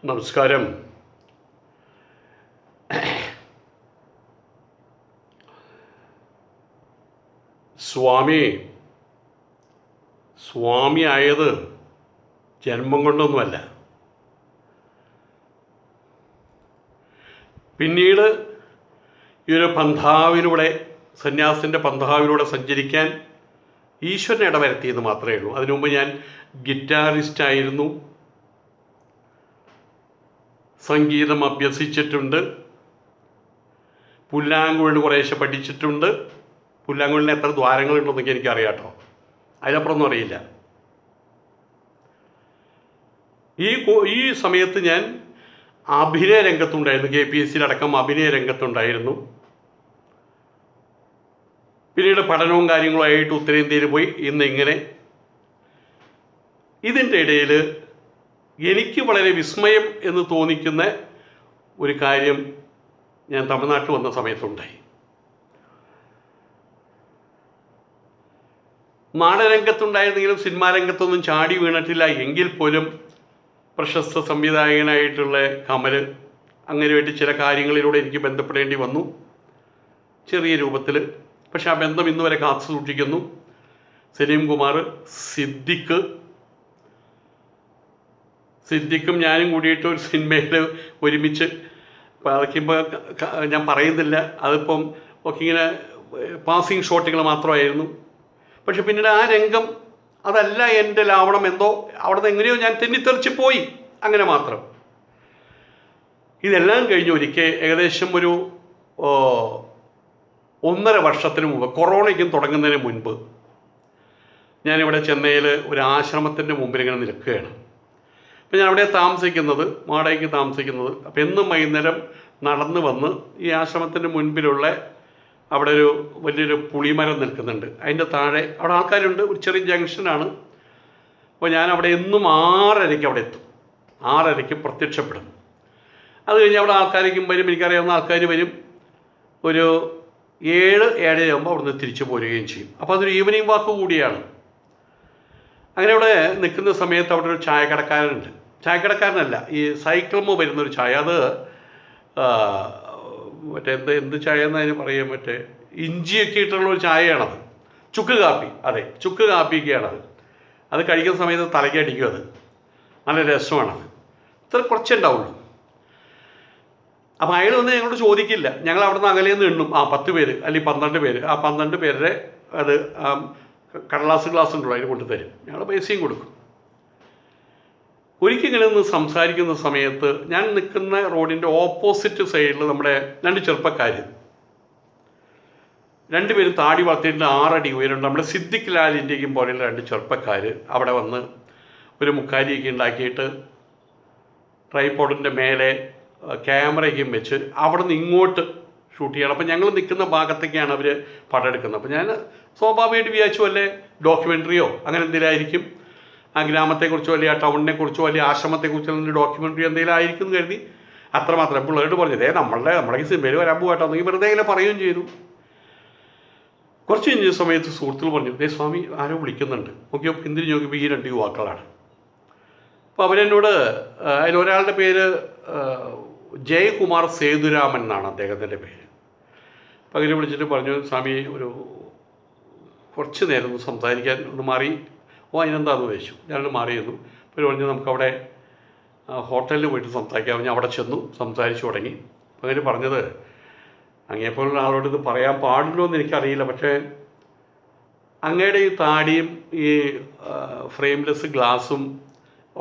നമസ്കാരം. സ്വാമി ആയത് ജന്മം കൊണ്ടൊന്നുമല്ല. പിന്നീട് ഈ ഒരു പന്ഥാവിലൂടെ, സന്യാസത്തിൻ്റെ പന്ഥാവിലൂടെ സഞ്ചരിക്കാൻ ഈശ്വരൻ ഇടവരുത്തിയെന്ന് മാത്രമേ ഉള്ളൂ. അതിനു മുമ്പ് ഞാൻ ഗിറ്റാറിസ്റ്റായിരുന്നു, സംഗീതം അഭ്യസിച്ചിട്ടുണ്ട്, പുല്ലാങ്കുഴൽ കുറേശ്ശെ പഠിച്ചിട്ടുണ്ട്. പുല്ലാങ്കുഴലിന് എത്ര ദ്വാരങ്ങളുണ്ടെന്നൊക്കെ എനിക്കറിയാം കേട്ടോ, അതിനപ്പുറമൊന്നും അറിയില്ല. ഈ സമയത്ത് ഞാൻ അഭിനയ രംഗത്തുണ്ടായിരുന്നു, KPSCയിലടക്കം അഭിനയ രംഗത്തുണ്ടായിരുന്നു. പിന്നീട് പഠനവും കാര്യങ്ങളുമായിട്ട് ഉത്തരേന്ത്യയിൽ പോയി. ഇന്നിങ്ങനെ ഇതിൻ്റെ ഇടയിൽ എനിക്ക് വളരെ വിസ്മയം എന്ന് തോന്നിക്കുന്ന ഒരു കാര്യം ഞാൻ തമിഴ്നാട്ടിൽ വന്ന സമയത്തുണ്ടായി. നാടകരംഗത്തുണ്ടായിരുന്നെങ്കിലും സിനിമാ രംഗത്തൊന്നും ചാടി വീണിട്ടില്ല. എങ്കിൽ പോലും പ്രശസ്ത സംവിധായകനായിട്ടുള്ള കമൽ, അങ്ങനെയായിട്ട് ചില കാര്യങ്ങളിലൂടെ എനിക്ക് ബന്ധപ്പെടേണ്ടി വന്നു, ചെറിയ രൂപത്തിൽ. പക്ഷെ ആ ബന്ധം ഇന്ന് വരെ കാത്തു സൂക്ഷിക്കുന്നു. സലീം കുമാർ, സിദ്ദിഖും ഞാനും കൂടിയിട്ട് ഒരു സിനിമയിൽ ഒരുമിച്ച് വരയ്ക്കുമ്പോൾ ഞാൻ പറയുന്നില്ല, അതിപ്പം ഒക്കെ ഇങ്ങനെ പാസിങ് ഷോട്ടുകൾ മാത്രമായിരുന്നു. പക്ഷെ പിന്നീട് ആ രംഗം അതല്ല എൻ്റെ ലാവണം, എന്തോ അവിടെ നിന്ന് എങ്ങനെയോ ഞാൻ തെന്നിത്തെറിച്ച് പോയി, അങ്ങനെ മാത്രം. ഇതെല്ലാം കഴിഞ്ഞ് ഒരിക്കൽ ഏകദേശം ഒരു 1.5 വർഷത്തിന് മുമ്പ്, കൊറോണയ്ക്കും തുടങ്ങുന്നതിന് മുൻപ്, ഞാനിവിടെ ചെന്നൈയിൽ ഒരു ആശ്രമത്തിൻ്റെ മുമ്പിൽ ഇങ്ങനെ നിൽക്കുകയാണ്. അപ്പം ഞാൻ അവിടെ വാടകയ്ക്ക് താമസിക്കുന്നത്. അപ്പം എന്നും വൈകുന്നേരം നടന്നു വന്ന് ഈ ആശ്രമത്തിൻ്റെ മുൻപിലുള്ള അവിടെ ഒരു വലിയൊരു പുളിമരം നിൽക്കുന്നുണ്ട്. അതിൻ്റെ താഴെ അവിടെ ആൾക്കാരുണ്ട്, ഒരു ചെറിയ ജംഗ്ഷനാണ്. അപ്പോൾ ഞാൻ അവിടെ എന്നും 6:30 അവിടെ എത്തും, 6:30 പ്രത്യക്ഷപ്പെടും. അത് കഴിഞ്ഞ് അവിടെ ആൾക്കാരേക്കും വരും, എനിക്കറിയാവുന്ന ആൾക്കാർ വരും. ഒരു 7-7:30 ആകുമ്പോൾ അവിടുന്ന് തിരിച്ചു പോരുകയും ചെയ്യും. അപ്പോൾ അതൊരു ഈവനിങ് വാക്ക് കൂടിയാണ്. അങ്ങനെ അവിടെ നിൽക്കുന്ന സമയത്ത് അവിടെ ഒരു ചായക്കടക്കാരനുണ്ട്. ചായക്കടക്കാരനല്ല, ഈ സൈക്കിളുമ്പോൾ വരുന്നൊരു ചായ. അത് മറ്റേ എന്ത് ചായ എന്നതിന് പറയാൻ, മറ്റേ ഇഞ്ചിയൊക്കെ ഇട്ടുള്ള ഒരു ചായയാണത്. ചുക്ക് കാപ്പി, അതെ, ചുക്ക് കാപ്പിയൊക്കെയാണത്. അത് കഴിക്കുന്ന സമയത്ത് തലയ്ക്കടിക്കും. അത് നല്ല രസമാണത്. ഇത്ര കുറച്ചേ ഉണ്ടാവുള്ളൂ. അപ്പോൾ അയാൾ വന്ന് ഞങ്ങളോട് ചോദിക്കില്ല. ഞങ്ങൾ അവിടെ നിന്ന് അകലേന്ന് എണ്ണും. 10 പേര് അല്ലെങ്കിൽ 12 പേര്. ആ 12 പേരുടെ അത് ഗ്ലാസ് ഉണ്ടല്ലോ, അതിന് കൊണ്ടു തരും. ഞങ്ങൾ പൈസയും കൊടുക്കും. ഒരിക്കൽ ഇങ്ങനെ നിന്ന് സംസാരിക്കുന്ന സമയത്ത് ഞാൻ നിൽക്കുന്ന റോഡിൻ്റെ ഓപ്പോസിറ്റ് സൈഡിൽ നമ്മുടെ 2 ചെറുപ്പക്കാർ, 2 പേരും താടി വളർത്തിയിട്ട് 6 അടി ഉയരമുണ്ട്. നമ്മുടെ സിദ്ദിഖ് ലാലിൻ്റെയും പോലെയുള്ള 2 ചെറുപ്പക്കാർ അവിടെ വന്ന് ഒരു മുക്കാലിയൊക്കെ ഉണ്ടാക്കിയിട്ട് ട്രൈപോഡിൻ്റെ മേലെ ക്യാമറയ്ക്കും വെച്ച് അവിടെ നിന്ന് ഇങ്ങോട്ട് ഷൂട്ട് ചെയ്യണം. അപ്പം ഞങ്ങൾ നിൽക്കുന്ന ഭാഗത്തേക്കാണ് അവർ പടം എടുക്കുന്നത്. അപ്പം ഞാൻ സ്വാഭാവികമായിട്ട് വിചാരിച്ചു അല്ലേ ഡോക്യുമെൻ്ററിയോ അങ്ങനെ എന്തെങ്കിലും ആയിരിക്കും, ആ ഗ്രാമത്തെക്കുറിച്ചോ അല്ലെങ്കിൽ ആ ടൗണിനെക്കുറിച്ചോ അല്ലെങ്കിൽ ആശ്രമത്തെക്കുറിച്ചോ എന്തെങ്കിലും ഡോക്യുമെൻ്ററി എന്തെങ്കിലും ആയിരിക്കും എന്ന് കരുതി അത്രമാത്രം. പിള്ളേരോട് പറഞ്ഞത് നമ്മുടെ ഈ സിനിമയിൽ വരാൻ പോകട്ടോ എന്നെങ്കിൽ വെറുതെ ഇങ്ങനെ പറയുകയും ചെയ്തു. കുറച്ച് കഴിഞ്ഞ സമയത്ത് സുഹൃത്തുക്കൾ പറഞ്ഞു, സ്വാമി ആരോ വിളിക്കുന്നുണ്ട്. നോക്കിയോ എന്തിനു നോക്കിയപ്പോൾ ഈ 2 യുവാക്കളാണ്. അപ്പോൾ അവരെന്നോട്, അതിലൊരാളുടെ പേര് ജയകുമാർ സേതുരാമൻ എന്നാണ് അദ്ദേഹത്തിൻ്റെ പേര്. അപ്പോൾ അങ്ങനെ വിളിച്ചിട്ട് പറഞ്ഞു, സ്വാമി കുറച്ച് നേരം ഒന്ന് സംസാരിക്കാൻ ഒന്ന് മാറി. അതിനെന്താണെന്ന് ചോദിച്ചു. ഞാനൊന്ന് മാറിയിരുന്നു. അപ്പോൾ പറഞ്ഞു നമുക്കവിടെ ഹോട്ടലിൽ പോയിട്ട് സംസാരിക്കാം. ഞാൻ അവിടെ ചെന്നു, സംസാരിച്ചു തുടങ്ങി. അപ്പോൾ അങ്ങനെ പറഞ്ഞത്, അങ്ങേപ്പോലുള്ള ആളോട് ഇത് പറയാൻ പാടുള്ളൂ എന്ന് എനിക്കറിയില്ല, പക്ഷേ അങ്ങയുടെ ഈ താടിയും ഈ ഫ്രെയിംലെസ് ഗ്ലാസും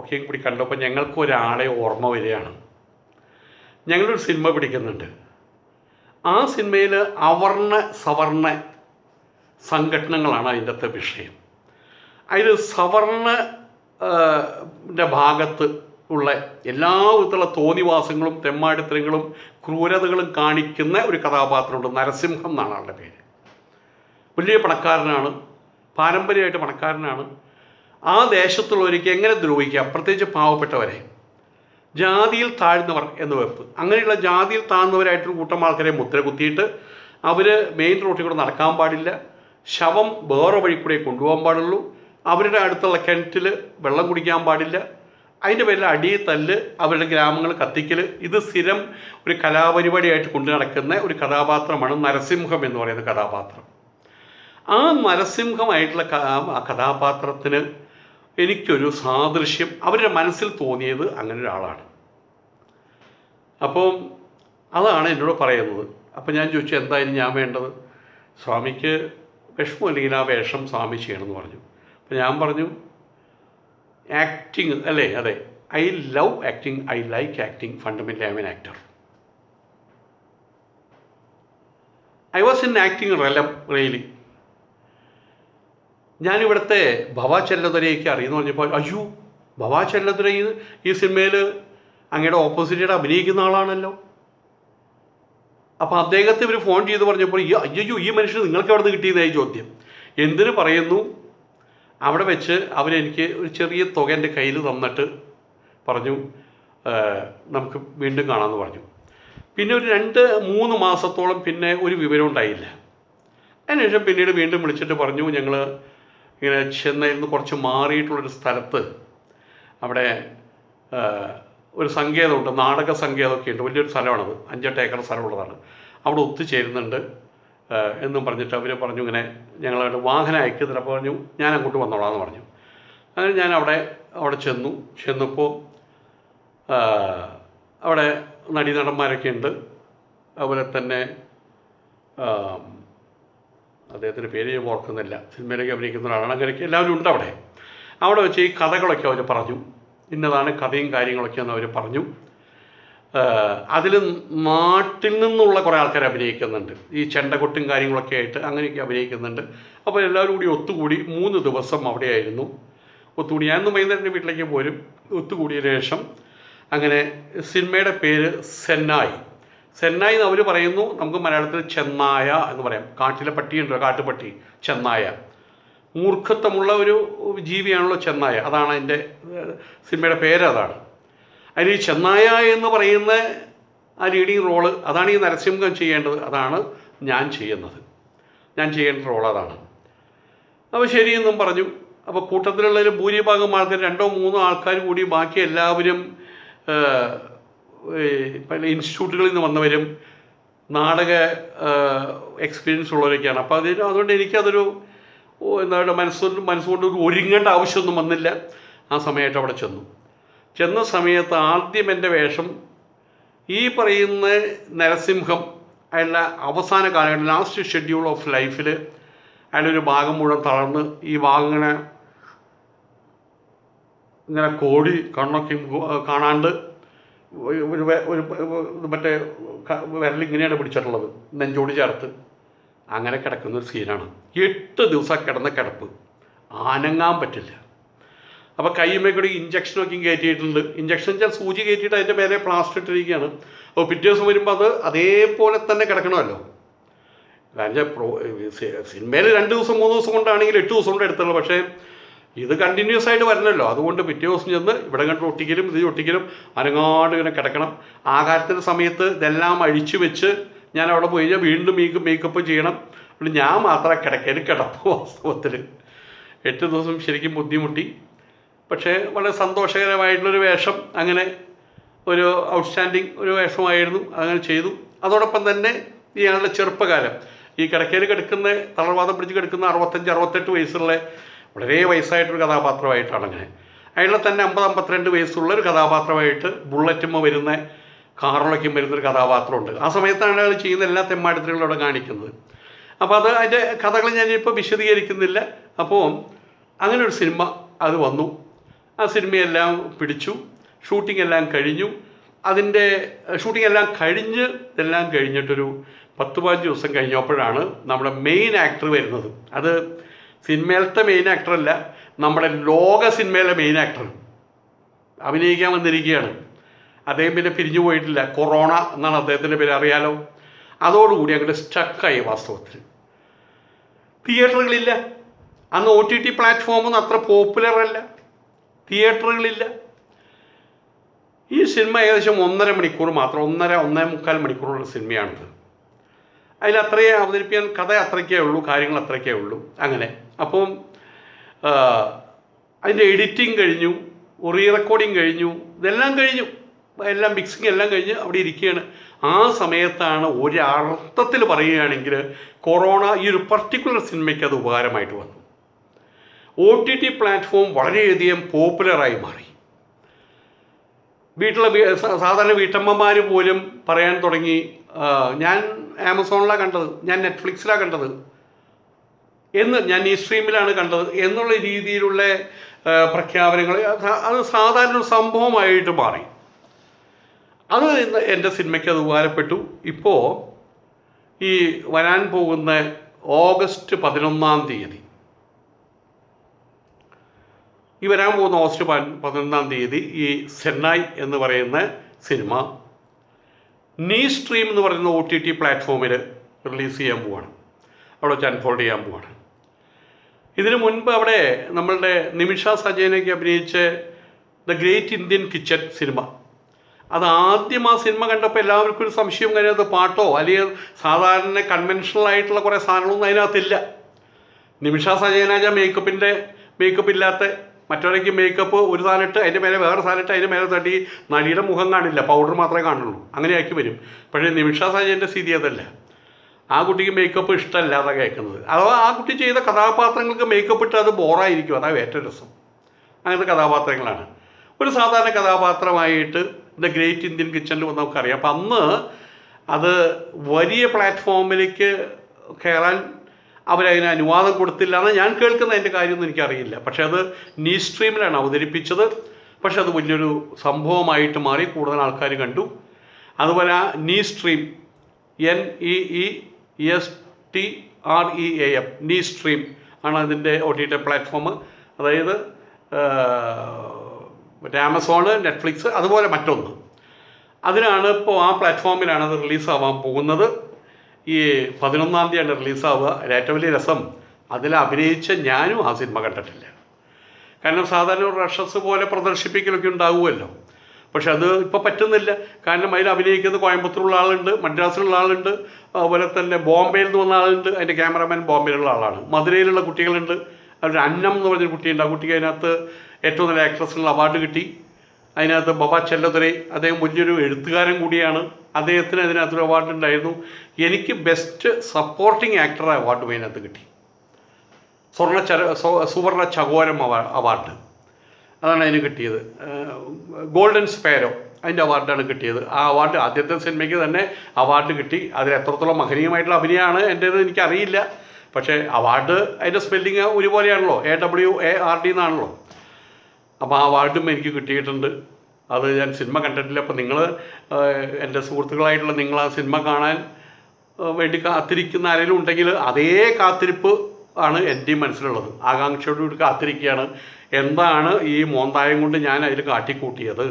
ഒക്കെ കൂടി കണ്ടപ്പോൾ ഞങ്ങൾക്ക് ഒരാളെ ഓർമ്മ വരികയാണ്. ഞങ്ങളൊരു സിനിമ പിടിക്കുന്നുണ്ട്. ആ സിനിമയിൽ അവർണ സവർണ സംഘടനകളാണ് അതിൻ്റെ അകത്തെ വിഷയം. അതിൽ സവർണൻ്റെ ഭാഗത്ത് ഉള്ള എല്ലാ വിധത്തിലുള്ള തോന്നിവാസങ്ങളും തെമ്മാടിത്തരങ്ങളും ക്രൂരതകളും കാണിക്കുന്ന ഒരു കഥാപാത്രമുണ്ട്. നരസിംഹം എന്നാണ് ആളുടെ പേര്. വലിയ പണക്കാരനാണ്, പാരമ്പര്യമായിട്ട് പണക്കാരനാണ്. ആ ദേശത്തുള്ളവർക്ക് എങ്ങനെ ദ്രോഹിക്കാം, പ്രത്യേകിച്ച് പാവപ്പെട്ടവരെ, ജാതിയിൽ താഴ്ന്നവർ എന്ന് വെപ്പ്. അങ്ങനെയുള്ള ജാതിയിൽ താഴ്ന്നവരായിട്ടൊരു കൂട്ടം ആൾക്കാരെ മുദ്ര കുത്തിയിട്ട് അവർ മെയിൻ റോട്ടിൽ കൂടെ നടക്കാൻ പാടില്ല, ശവം വേറെ വഴി കൂടെ കൊണ്ടുപോകാൻ പാടുള്ളൂ, അവരുടെ അടുത്തുള്ള കിണറ്റിൽ വെള്ളം കുടിക്കാൻ പാടില്ല, അതിൻ്റെ പേരിൽ അടി, തല്ല്, അവരുടെ ഗ്രാമങ്ങൾ കത്തിക്കൽ, ഇത് സ്ഥിരം ഒരു കലാപരിപാടിയായിട്ട് കൊണ്ടു നടക്കുന്ന ഒരു കഥാപാത്രമാണ് നരസിംഹം എന്ന് പറയുന്ന കഥാപാത്രം. ആ നരസിംഹമായിട്ടുള്ള കഥാപാത്രത്തിന് എനിക്കൊരു സാദൃശ്യം അവരുടെ മനസ്സിൽ തോന്നിയത് അങ്ങനെ ഒരാളാണ്. അപ്പോൾ അതാണ് എന്നോട് പറയുന്നത്. അപ്പോൾ ഞാൻ ചോദിച്ചു എന്തായാലും ഞാൻ വേണ്ടത്, സ്വാമിക്ക് വിഷമമില്ലെങ്കിൽ ആ വേഷം സ്വാമി ചെയ്യണമെന്ന് പറഞ്ഞു. അപ്പോൾ ഞാൻ പറഞ്ഞു ആക്ടിങ് അല്ലേ, അതെ, I love acting, I like acting, fundamentally I am an actor. I was in acting realm really. ഞാനിവിടുത്തെ ഭവാ ചെല്ലതുരയ്ക്ക് അറിയുമെന്ന് പറഞ്ഞപ്പോൾ, അയ്യോ ഭവാ ചെല്ലതുര ഈ സിനിമയിൽ അങ്ങയുടെ ഓപ്പോസിറ്റായിട്ട് അഭിനയിക്കുന്ന ആളാണല്ലോ. അപ്പോൾ അദ്ദേഹത്തെ ഇവർ ഫോൺ ചെയ്ത് പറഞ്ഞപ്പോൾ അയ്യോ ഈ മനുഷ്യൻ നിങ്ങൾക്ക് എവിടെ നിന്ന് കിട്ടിയതായി ചോദ്യം. എന്തിനു പറയുന്നു, അവിടെ വെച്ച് അവരെനിക്ക് ഒരു ചെറിയ തുക എൻ്റെ കയ്യിൽ തന്നിട്ട് പറഞ്ഞു നമുക്ക് വീണ്ടും കാണാമെന്ന് പറഞ്ഞു. പിന്നെ ഒരു 2-3 മാസത്തോളം പിന്നെ ഒരു വിവരം ഉണ്ടായില്ല. അതിനുശേഷം പിന്നീട് വീണ്ടും വിളിച്ചിട്ട് പറഞ്ഞു ഞങ്ങൾ ഇങ്ങനെ ചെന്നൈയിൽ നിന്ന് കുറച്ച് മാറിയിട്ടുള്ളൊരു സ്ഥലത്ത് അവിടെ ഒരു സങ്കേതമുണ്ട്, നാടക സങ്കേതമൊക്കെ ഉണ്ട്, വലിയൊരു സ്ഥലമാണത്, 5-8 ഏക്കർ സ്ഥലമുള്ളതാണ്, അവിടെ ഒത്തുചേരുന്നുണ്ട് എന്നും പറഞ്ഞിട്ട് അവർ പറഞ്ഞു ഇങ്ങനെ ഞങ്ങളവിടെ വാഹനം അയക്കുന്നില്ല. അപ്പോൾ പറഞ്ഞു ഞാൻ അങ്ങോട്ട് വന്നോളാമെന്ന് പറഞ്ഞു. അങ്ങനെ ഞാൻ അവിടെ ചെന്നപ്പോൾ അവിടെ നടീനടന്മാരൊക്കെ ഉണ്ട്, അതുപോലെ തന്നെ അദ്ദേഹത്തിൻ്റെ പേര് ഞാൻ ഓർക്കുന്നില്ല, സിനിമയിലേക്ക് അഭിനയിക്കുന്ന ഒരാളാണ്, അങ്ങനെയൊക്കെ എല്ലാവരും ഉണ്ട് അവിടെ വെച്ച് ഈ കഥകളൊക്കെ അവർ പറഞ്ഞു, ഇന്നതാണ് കഥയും കാര്യങ്ങളൊക്കെയെന്ന് അവർ പറഞ്ഞു. അതിൽ നാട്ടിൽ നിന്നുള്ള കുറേ ആൾക്കാർ അഭിനയിക്കുന്നുണ്ട്, ഈ ചെണ്ടകൊട്ടും കാര്യങ്ങളൊക്കെ ആയിട്ട് അങ്ങനെയൊക്കെ അഭിനയിക്കുന്നുണ്ട്. അപ്പോൾ എല്ലാവരും കൂടി ഒത്തുകൂടി 3 ദിവസം അവിടെയായിരുന്നു ഒത്തുകൂടി. ഞാനൊന്ന് വൈകുന്നേരം വീട്ടിലേക്ക് പോരും. ഒത്തുകൂടിയ ശേഷം അങ്ങനെ സിനിമയുടെ പേര് സെന്നായി എന്ന് അവർ പറയുന്നു. നമുക്ക് മലയാളത്തിൽ ചെന്നായ എന്ന് പറയാം. കാട്ടിലെ പട്ടിയുണ്ടോ, കാട്ടുപട്ടി, ചെന്നായ, മൂർഖത്വമുള്ള ഒരു ജീവിയാണല്ലോ ചെന്നായ, അതാണ് അതിൻ്റെ സിനിമയുടെ പേര്. അതാണ് അതിൽ ഈ ചെന്നായ എന്ന് പറയുന്ന ആ ലീഡിങ് റോള്, അതാണ് ഈ നരസിംഹം ചെയ്യേണ്ടത്, അതാണ് ഞാൻ ചെയ്യേണ്ട റോൾ അതാണ്. അപ്പോൾ ശരിയെന്നും പറഞ്ഞു. അപ്പോൾ കൂട്ടത്തിലുള്ളതിൽ ഭൂരിഭാഗം ആൾക്കാർ 2-3 ആൾക്കാർ കൂടി, ബാക്കി എല്ലാവരും പല ഇൻസ്റ്റിറ്റ്യൂട്ടുകളിൽ നിന്ന് വന്നവരും നാടക എക്സ്പീരിയൻസ് ഉള്ളവരൊക്കെയാണ്. അപ്പോൾ അതുകൊണ്ട് എനിക്കതൊരു എന്താണ് മനസ്സുകൊണ്ട് ഒരുങ്ങേണ്ട ആവശ്യമൊന്നും വന്നില്ല. ആ സമയമായിട്ട് അവിടെ ചെന്ന സമയത്ത് ആദ്യം എൻ്റെ വേഷം ഈ പറയുന്ന നരസിംഹം അയാളുടെ അവസാന കാലഘട്ടം, ലാസ്റ്റ് ഷെഡ്യൂൾ ഓഫ് ലൈഫിൽ അയാളൊരു ഭാഗം മുഴുവൻ തളർന്ന് ഈ ഭാഗം ഇങ്ങനെ കോടി കണ്ണൊക്കെ കാണാണ്ട് ഒരു മറ്റേ വിരലിങ്ങനെയാണ് പിടിച്ചിട്ടുള്ളത്, നെഞ്ചോട് ചേർത്ത് അങ്ങനെ കിടക്കുന്നൊരു സീനാണ്. 8 ദിവസം കിടന്ന കിടപ്പ്, അനങ്ങാൻ പറ്റില്ല. അപ്പോൾ കയ്യുമ്മേക്കൂടി ഇഞ്ചക്ഷനൊക്കെ കയറ്റിയിട്ടുണ്ട്. ഇഞ്ചക്ഷൻ വെച്ചാൽ സൂചി കയറ്റിയിട്ട് അതിൻ്റെ മേലെ പ്ലാസ്റ്റർ ഇട്ടിരിക്കുകയാണ്. അപ്പോൾ പിറ്റേ ദിവസം വരുമ്പോൾ അത് അതേപോലെ തന്നെ കിടക്കണമല്ലോ. കാരണം സിനിമയിൽ 2 ദിവസം 3 ദിവസം കൊണ്ടാണെങ്കിൽ 8 ദിവസം കൊണ്ട് എടുത്തുള്ളൂ. പക്ഷേ ഇത് കണ്ടിന്യൂസ് ആയിട്ട് വരണമല്ലോ. അതുകൊണ്ട് പിറ്റേ ദിവസം ചെന്ന് ഇവിടെ കണ്ട് ഒട്ടിക്കലും ഇത് ഒട്ടിക്കലും അനങ്ങാണ്ട് ഇങ്ങനെ കിടക്കണം. ആഹാരത്തിൻ്റെ സമയത്ത് ഇതെല്ലാം അഴിച്ചു വെച്ച് ഞാൻ അവിടെ പോയി കഴിഞ്ഞാൽ വീണ്ടും മേക്കപ്പ് ചെയ്യണം. ഞാൻ മാത്രം കിടപ്പ് വാസ്തവത്തിൽ 8 ദിവസം ശരിക്കും ബുദ്ധിമുട്ടി. പക്ഷേ വളരെ സന്തോഷകരമായിട്ടുള്ളൊരു വേഷം, അങ്ങനെ ഒരു ഔട്ട്സ്റ്റാൻഡിങ് ഒരു വേഷമായിരുന്നു, അങ്ങനെ ചെയ്തു. അതോടൊപ്പം തന്നെ ഇയാളുടെ ചെറുപ്പകാലം, ഈ കിടക്കയിൽ കിടക്കുന്ന തളർവാദം പിടിച്ച് കിടക്കുന്ന 65-68 വയസ്സുള്ള വളരെ വയസ്സായിട്ടൊരു കഥാപാത്രമായിട്ടാണ്. അങ്ങനെ അയാളെ തന്നെ 50-52 വയസ്സുള്ള ഒരു കഥാപാത്രമായിട്ട് ബുള്ളറ്റുമ്മ വരുന്ന, കാറിലൊക്കെയും വരുന്നൊരു കഥാപാത്രമുണ്ട്. ആ സമയത്താണ് അയാൾ ചെയ്യുന്ന എല്ലാ തെമ്മാടിത്തരങ്ങളും അവിടെ കാണിക്കുന്നത്. അപ്പോൾ അതിൻ്റെ കഥകൾ ഞാനിപ്പോൾ വിശദീകരിക്കുന്നില്ല. അപ്പോൾ അങ്ങനെ ഒരു സിനിമ അത് വന്നു. ആ സിനിമയെല്ലാം പിടിച്ചു, ഷൂട്ടിംഗ് എല്ലാം കഴിഞ്ഞു. അതിൻ്റെ ഷൂട്ടിംഗ് എല്ലാം കഴിഞ്ഞിട്ടൊരു 10-15 ദിവസം കഴിഞ്ഞപ്പോഴാണ് നമ്മുടെ മെയിൻ ആക്ടർ വരുന്നത്. അത് സിനിമയിലത്തെ മെയിൻ ആക്ടറല്ല, നമ്മുടെ ലോക സിനിമയിലെ മെയിൻ ആക്ടർ അഭിനയിക്കാൻ വന്നിരിക്കുകയാണ്. അദ്ദേഹം പിന്നെ പിരിഞ്ഞു പോയിട്ടില്ല. കൊറോണ എന്നാണ് അദ്ദേഹത്തിൻ്റെ പേര്, അറിയാലോ. അതോടുകൂടി അങ്ങോട്ട് സ്റ്റക്കായി. വാസ്തവത്തിൽ തിയേറ്ററുകളില്ല. അന്ന് OTT പ്ലാറ്റ്ഫോമൊന്നും അത്ര പോപ്പുലർ അല്ല, തിയേറ്ററുകളില്ല. ഈ സിനിമ ഏകദേശം 1.5 മണിക്കൂർ മാത്രം, 1.5 മണിക്കൂറുള്ള സിനിമയാണിത്. അതിലത്രയേ അവതരിപ്പിക്കാൻ, കഥ അത്രയ്ക്കേ ഉള്ളൂ, കാര്യങ്ങൾ അത്രയ്ക്കേ ഉള്ളൂ. അങ്ങനെ അപ്പം അതിൻ്റെ എഡിറ്റിംഗ് കഴിഞ്ഞു, റീ റെക്കോർഡിങ് കഴിഞ്ഞു, ഇതെല്ലാം കഴിഞ്ഞു, എല്ലാം മിക്സിങ് എല്ലാം കഴിഞ്ഞ് അവിടെ ഇരിക്കുകയാണ്. ആ സമയത്താണ് ഒരർത്ഥത്തിൽ പറയുകയാണെങ്കിൽ കൊറോണ ഈ ഒരു പർട്ടിക്കുലർ സിനിമയ്ക്ക് അത് ഉപകാരമായിട്ട് വന്നു. OTT പ്ലാറ്റ്ഫോം വളരെയധികം പോപ്പുലറായി മാറി. സാധാരണ വീട്ടമ്മമാർ പോലും പറയാൻ തുടങ്ങി, ഞാൻ ആമസോണിലാണ് കണ്ടത്, ഞാൻ നെറ്റ്ഫ്ലിക്സിലാണ് കണ്ടത്, ഞാൻ ഈ സ്ട്രീമിലാണ് കണ്ടത് എന്നുള്ള രീതിയിലുള്ള പ്രഖ്യാപനങ്ങൾ അത് സാധാരണ ഒരു സംഭവമായിട്ട് മാറി. അത് എൻ്റെ സിനിമയ്ക്ക് അത് ഉപകാരപ്പെട്ടു. ഇപ്പോൾ ഈ വരാൻ പോകുന്ന ഓഗസ്റ്റ് 11 ഓഗസ്റ്റ് 11 ഈ സെന്നായ് എന്ന് പറയുന്ന സിനിമ നീ സ്ട്രീം എന്ന് പറയുന്ന OTT പ്ലാറ്റ്ഫോമിൽ റിലീസ് ചെയ്യാൻ പോവാണ്, അവിടെ വെച്ച് അൺഫോൾഡ് ചെയ്യാൻ പോവാണ്. ഇതിനു മുൻപ് അവിടെ നമ്മളുടെ നിമിഷ സജയനൊക്കെ അഭിനയിച്ച the great Indian kitchen cinema, അത് ആദ്യം ആ സിനിമ കണ്ടപ്പോൾ എല്ലാവർക്കും ഒരു സംശയം, കഴിയാത്ത പാട്ടോ അല്ലെങ്കിൽ സാധാരണ കൺവെൻഷണൽ ആയിട്ടുള്ള കുറേ സാധനങ്ങളൊന്നും അതിനകത്തില്ല. നിമിഷ സജയനാജ മേക്കപ്പ് ഇല്ലാത്ത, മറ്റൊരയ്ക്ക് മേക്കപ്പ് ഒരു സാധനമിട്ട് അതിൻ്റെ മേലെ വേറെ സാധനമിട്ട് അതിൻ്റെ മേലെ തട്ടി നടിയുടെ മുഖം കാണില്ല, പൗഡർ മാത്രമേ കാണുള്ളൂ, അങ്ങനെയാക്കി വരും. പക്ഷേ നിമിഷ സജയൻ്റെ സ്ഥിതി അതല്ല. ആ കുട്ടിക്ക് മേക്കപ്പ് ഇഷ്ടമല്ലാതെ കേൾക്കുന്നത്, അഥവാ ആ കുട്ടി ചെയ്ത കഥാപാത്രങ്ങൾക്ക് മേക്കപ്പ് ഇട്ട് അത് ബോറായിരിക്കും, അതാണ് ഏറ്റവും രസം. അങ്ങനത്തെ കഥാപാത്രങ്ങളാണ്. ഒരു സാധാരണ കഥാപാത്രമായിട്ട് ദ ഗ്രേറ്റ് ഇന്ത്യൻ കിച്ചണിൽ വന്ന് നമുക്കറിയാം. അപ്പം അന്ന് അത് വലിയ പ്ലാറ്റ്ഫോമിലേക്ക് കയറാൻ അവരതിന് അനുവാദം കൊടുത്തില്ല എന്ന് ഞാൻ കേൾക്കുന്ന അതിൻ്റെ കാര്യമൊന്നും എനിക്കറിയില്ല. പക്ഷേ അത് നീ സ്ട്രീമിലാണ് അവതരിപ്പിച്ചത്. പക്ഷെ അത് വലിയൊരു സംഭവമായിട്ട് മാറി, കൂടുതൽ ആൾക്കാർ കണ്ടു. അതുപോലെ നീ സ്ട്രീം NEESTREAM നീ സ്ട്രീം ആണ് അതിൻ്റെ OTT പ്ലാറ്റ്ഫോം. അതായത് ആമസോണ്, നെറ്റ്ഫ്ലിക്സ്, അതുപോലെ മറ്റൊന്ന്, അതിനാണ് ഇപ്പോൾ ആ പ്ലാറ്റ്ഫോമിലാണ് അത് റിലീസാവാൻ പോകുന്നത്. ഈ 11 റിലീസാവുക. ഏറ്റവും വലിയ രസം, അതിൽ അഭിനയിച്ച ഞാനും ആ സിനിമ കണ്ടിട്ടില്ല. കാരണം സാധാരണ ഒരു റഷസ് പോലെ പ്രദർശിപ്പിക്കലൊക്കെ ഉണ്ടാവുമല്ലോ. പക്ഷെ അത് ഇപ്പോൾ പറ്റുന്നില്ല. കാരണം അതിൽ അഭിനയിക്കുന്നത് കോയമ്പത്തൂരുള്ള ആളുണ്ട്, മദ്രാസിലുള്ള ആളുണ്ട്, അതുപോലെ തന്നെ ബോംബെയിൽ നിന്ന് വന്ന ആളുണ്ട്. അതിൻ്റെ ക്യാമറാമാൻ ബോംബെയിലുള്ള ആളാണ്. മധുരയിലുള്ള കുട്ടികളുണ്ട്. ഒരു അന്നം എന്ന് പറഞ്ഞൊരു കുട്ടിയുണ്ട്. ആ കുട്ടിക്ക് അതിനകത്ത് ഏറ്റവും നല്ല ആക്ട്രസിനുള്ള അവാർഡ് കിട്ടി. അതിനകത്ത് ബബ ചെല്ലതുരൈ, അദ്ദേഹം വലിയൊരു എഴുത്തുകാരൻ കൂടിയാണ്. അദ്ദേഹത്തിന് അതിനകത്തൊരു അവാർഡ് ഉണ്ടായിരുന്നു. എനിക്ക് ബെസ്റ്റ് സപ്പോർട്ടിംഗ് ആക്ടർ അവാർഡ് അതിനകത്ത് കിട്ടി. സുവർണ ചകോരം അവാർഡ്, അതാണ് അതിന് കിട്ടിയത്. ഗോൾഡൻ സ്പാരോ അതിൻ്റെ അവാർഡാണ് കിട്ടിയത്. ആ അവാർഡ് ആദ്യത്തെ സിനിമയ്ക്ക് തന്നെ അവാർഡ് കിട്ടി. അതിൽ എത്രത്തോളം മഹനീയമായിട്ടുള്ള അഭിനയമാണ് എൻ്റേത് എനിക്കറിയില്ല. പക്ഷേ അവാർഡ് അതിൻ്റെ സ്പെല്ലിങ് ഒരുപോലെയാണല്ലോ, AWARD എന്നാണല്ലോ. അപ്പോൾ ആ അവാർഡും എനിക്ക് കിട്ടിയിട്ടുണ്ട്. അത് ഞാൻ സിനിമ കണ്ടിട്ടില്ല. അപ്പോൾ നിങ്ങൾ എൻ്റെ സുഹൃത്തുക്കളായിട്ടുള്ള നിങ്ങൾ ആ സിനിമ കാണാൻ വേണ്ടി കാത്തിരിക്കുന്ന ആരെങ്കിലും ഉണ്ടെങ്കിൽ അതേ കാത്തിരിപ്പ് ആണ് എൻ്റെയും മനസ്സിലുള്ളത്. ആകാംക്ഷയോടുകൂടി കാത്തിരിക്കുകയാണ്, എന്താണ് ഈ മോന്തായം കൊണ്ട് ഞാൻ അതിൽ കാട്ടിക്കൂട്ടിയത്,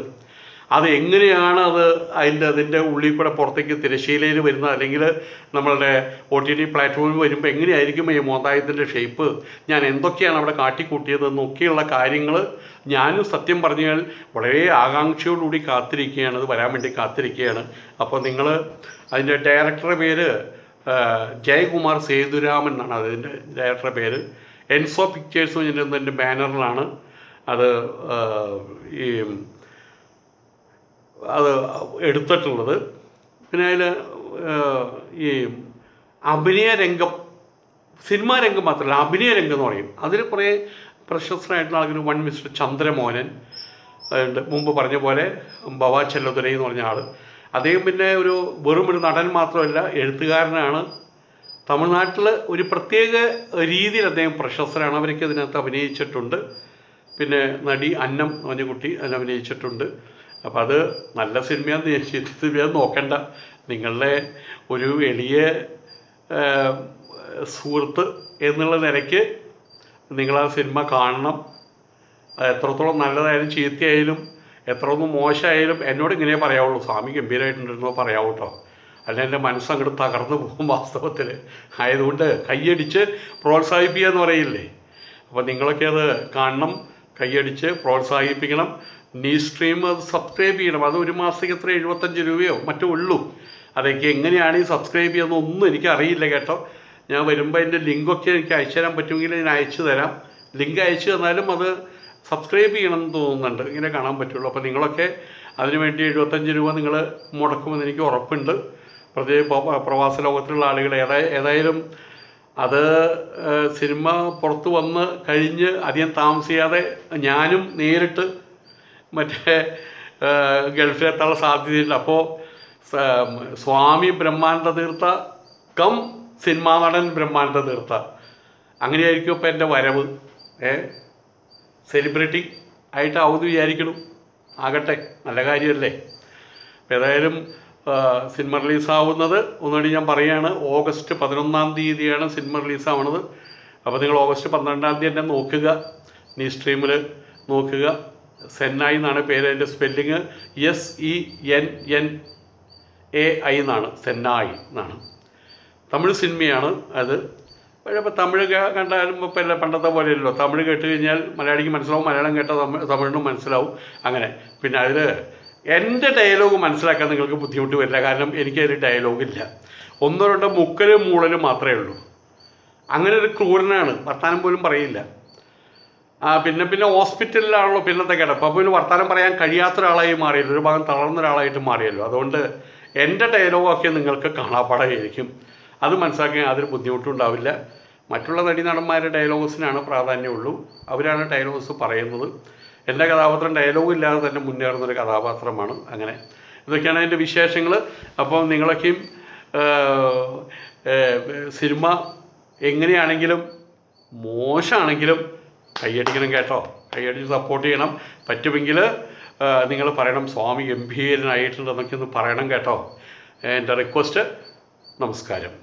അത് എങ്ങനെയാണ് അതിൻ്റെ ഉള്ളിൽ കൂടെ പുറത്തേക്ക് തിരശ്ശീലയിൽ വരുന്നത്, അല്ലെങ്കിൽ നമ്മളുടെ OTT പ്ലാറ്റ്ഫോമിൽ വരുമ്പോൾ എങ്ങനെയായിരിക്കും ഈ മോന്തായത്തിൻ്റെ ഷേപ്പ്, ഞാൻ എന്തൊക്കെയാണ് അവിടെ കാട്ടിക്കൂട്ടിയത് എന്നൊക്കെയുള്ള കാര്യങ്ങൾ ഞാനും സത്യം പറഞ്ഞാൽ വളരെ ആകാംക്ഷയോടുകൂടി കാത്തിരിക്കുകയാണ്, അത് വരാൻ വേണ്ടി കാത്തിരിക്കുകയാണ്. അപ്പോൾ നിങ്ങൾ അതിൻ്റെ ഡയറക്ടറുടെ പേര് ജയകുമാർ സേതുരാമൻ എന്നാണ് അതിൻ്റെ ഡയറക്ടറുടെ പേര്. എൻസോ പിക്ചേഴ്സ് എന്നതിൻ്റെ ബാനറിലാണ് അത് എടുത്തിട്ടുള്ളത്. പിന്നെ അതിൽ ഈ അഭിനയ രംഗം, സിനിമാ രംഗം മാത്രമല്ല അഭിനയ രംഗം എന്ന് പറയും, അതിൽ കുറേ പ്രശസ്തരായിട്ടുള്ള ആളുകൾ, വൺ മിസ്റ്റർ ചന്ദ്രമോഹനൻ ഉണ്ട്, മുമ്പ് പറഞ്ഞ പോലെ ബവ ചെല്ലതുരൈ എന്ന് പറഞ്ഞ ആൾ. അദ്ദേഹം പിന്നെ വെറും ഒരു നടൻ മാത്രമല്ല, എഴുത്തുകാരനാണ്. തമിഴ്നാട്ടിൽ ഒരു പ്രത്യേക രീതിയിൽ അദ്ദേഹം പ്രശസ്തരാണ്. അവരൊക്കെ അതിനകത്ത് അഭിനയിച്ചിട്ടുണ്ട്. പിന്നെ നടി അന്നം എന്ന് പറഞ്ഞ കുട്ടി അതിന് അഭിനയിച്ചിട്ടുണ്ട്. അപ്പം അത് നല്ല സിനിമയാന്ന് നോക്കണ്ട. നിങ്ങളുടെ ഒരു എളിയ സുഹൃത്ത് എന്നുള്ള നിലയ്ക്ക് നിങ്ങൾ ആ സിനിമ കാണണം. അത് എത്രത്തോളം നല്ലതായാലും ചീത്തയായാലും എത്രയൊന്നും മോശമായാലും എന്നോട് ഇങ്ങനെ പറയാവുള്ളൂ, സ്വാമി ഗംഭീരമായിട്ടുണ്ടെന്നോ പറയാവൂ കേട്ടോ. അല്ല എൻ്റെ മനസ്സങ്ങോട്ട് തകർന്നു പോകും വാസ്തവത്തിൽ. ആയതുകൊണ്ട് കൈയടിച്ച് പ്രോത്സാഹിപ്പിക്കുക എന്ന് പറയില്ലേ, അപ്പോൾ നിങ്ങളൊക്കെ അത് കാണണം, കൈയടിച്ച് പ്രോത്സാഹിപ്പിക്കണം. നീ സ്ട്രീം അത് സബ്സ്ക്രൈബ് ചെയ്യണം. അത് ഒരു മാസത്തേക്ക് എത്ര 75 രൂപയോ മറ്റോ ഉള്ളൂ. അതൊക്കെ എങ്ങനെയാണ് ഈ സബ്സ്ക്രൈബ് ചെയ്യുന്നതൊന്നും എനിക്കറിയില്ല കേട്ടോ. ഞാൻ വരുമ്പോൾ അതിൻ്റെ ലിങ്കൊക്കെ എനിക്ക് അയച്ചു തരാൻ പറ്റുമെങ്കിൽ ഞാൻ അയച്ചു തരാം. ലിങ്ക് അയച്ചു തന്നാലും അത് സബ്സ്ക്രൈബ് ചെയ്യണമെന്ന് തോന്നുന്നുണ്ട്, ഇങ്ങനെ കാണാൻ പറ്റുള്ളൂ. അപ്പോൾ നിങ്ങളൊക്കെ അതിനുവേണ്ടി 75 രൂപ നിങ്ങൾ മുടക്കുമെന്ന് എനിക്ക് ഉറപ്പുണ്ട്. പ്രത്യേകിച്ച് പ്രവാസ ലോകത്തിലുള്ള ആളുകൾ ഏതായാലും അത് സിനിമ പുറത്ത് വന്ന് കഴിഞ്ഞ് അധികം താമസിയാതെ ഞാനും നേരിട്ട് മറ്റേ ഗൾഫിലെത്താനുള്ള സാധ്യതയുണ്ട്. അപ്പോൾ സ്വാമി ബ്രഹ്മാനന്ദ തീർത്ഥ കം സിനിമാ നടൻ ബ്രഹ്മാനന്ദ തീർത്ഥ അങ്ങനെയായിരിക്കും ഇപ്പോൾ എൻ്റെ വരവ്. സെലിബ്രിറ്റി ആയിട്ടാവുമെന്ന് വിചാരിക്കണം. ആകട്ടെ, നല്ല കാര്യമല്ലേ. അപ്പോൾ ഏതായാലും സിനിമ റിലീസാവുന്നത് ഒന്നുകൂടി ഞാൻ പറയുകയാണ്, ഓഗസ്റ്റ് 11-ാം തീയതിയാണ് സിനിമ റിലീസാവുന്നത്. അപ്പോൾ നിങ്ങൾ ഓഗസ്റ്റ് 12-ാം തീയതി തന്നെ നോക്കുക, നീ സ്ട്രീമിൽ നോക്കുക. സെന്നായി എന്നാണ് പേര്, അതിൻ്റെ സ്പെല്ലിങ് SENNAI എന്നാണ്, സെന്നായി എന്നാണ്. തമിഴ് സിനിമയാണ് അത്. പക്ഷേ ഇപ്പോൾ തമിഴ് കണ്ടാലും ഇപ്പോൾ എല്ലാം പണ്ടത്തെ പോലെയല്ലോ, തമിഴ് കേട്ട് കഴിഞ്ഞാൽ മലയാളിക്ക് മനസ്സിലാവും, മലയാളം കേട്ടാൽ തമിഴിനും മനസ്സിലാവും. അങ്ങനെ പിന്നെ അതിൽ എൻ്റെ ഡയലോഗ് മനസ്സിലാക്കാൻ നിങ്ങൾക്ക് ബുദ്ധിമുട്ട് വരില്ല, കാരണം എനിക്കതിൽ ഡയലോഗില്ല. 1-2 മുക്കലും മൂളലും മാത്രമേ ഉള്ളൂ. അങ്ങനെ ഒരു ക്രൂരനാണ്, വർത്താനം പോലും പറയില്ല. പിന്നെ ഹോസ്പിറ്റലിലാണല്ലോ പിന്നത്തെ കിടപ്പ്, അപ്പോൾ പിന്നെ വർത്താനം പറയാൻ കഴിയാത്ത ഒരാളായി മാറിയല്ലോ, ഒരു ഭാഗം തളർന്ന ഒരാളായിട്ട് മാറിയല്ലോ. അതുകൊണ്ട് എൻ്റെ ഡയലോഗൊക്കെ നിങ്ങൾക്ക് കാണാപ്പാടായിരിക്കും, അത് മനസ്സിലാക്കാൻ യാതൊരു ബുദ്ധിമുട്ടുണ്ടാവില്ല. മറ്റുള്ള നടന്മാരുടെ ഡയലോഗ്സിനാണ് പ്രാധാന്യമുള്ളൂ, അവരാണ് ഡയലോഗ്സ് പറയുന്നത്. എൻ്റെ കഥാപാത്രം ഡയലോഗ് ഇല്ലാതെ തന്നെ മുന്നേറുന്നൊരു കഥാപാത്രമാണ്. അങ്ങനെ ഇതൊക്കെയാണ് അതിൻ്റെ വിശേഷങ്ങൾ. അപ്പോൾ നിങ്ങളൊക്കെയും സിനിമ എങ്ങനെയാണെങ്കിലും മോശമാണെങ്കിലും കൈയടിക്കണം കേട്ടോ, കൈയടിച്ച് സപ്പോർട്ട് ചെയ്യണം. പറ്റുമെങ്കിൽ നിങ്ങൾ പറയണം സ്വാമി ഗംഭീരനായിട്ടുണ്ടെന്നൊക്കെ ഒന്ന് പറയണം കേട്ടോ. എൻ്റെ റിക്വസ്റ്റ്. നമസ്കാരം.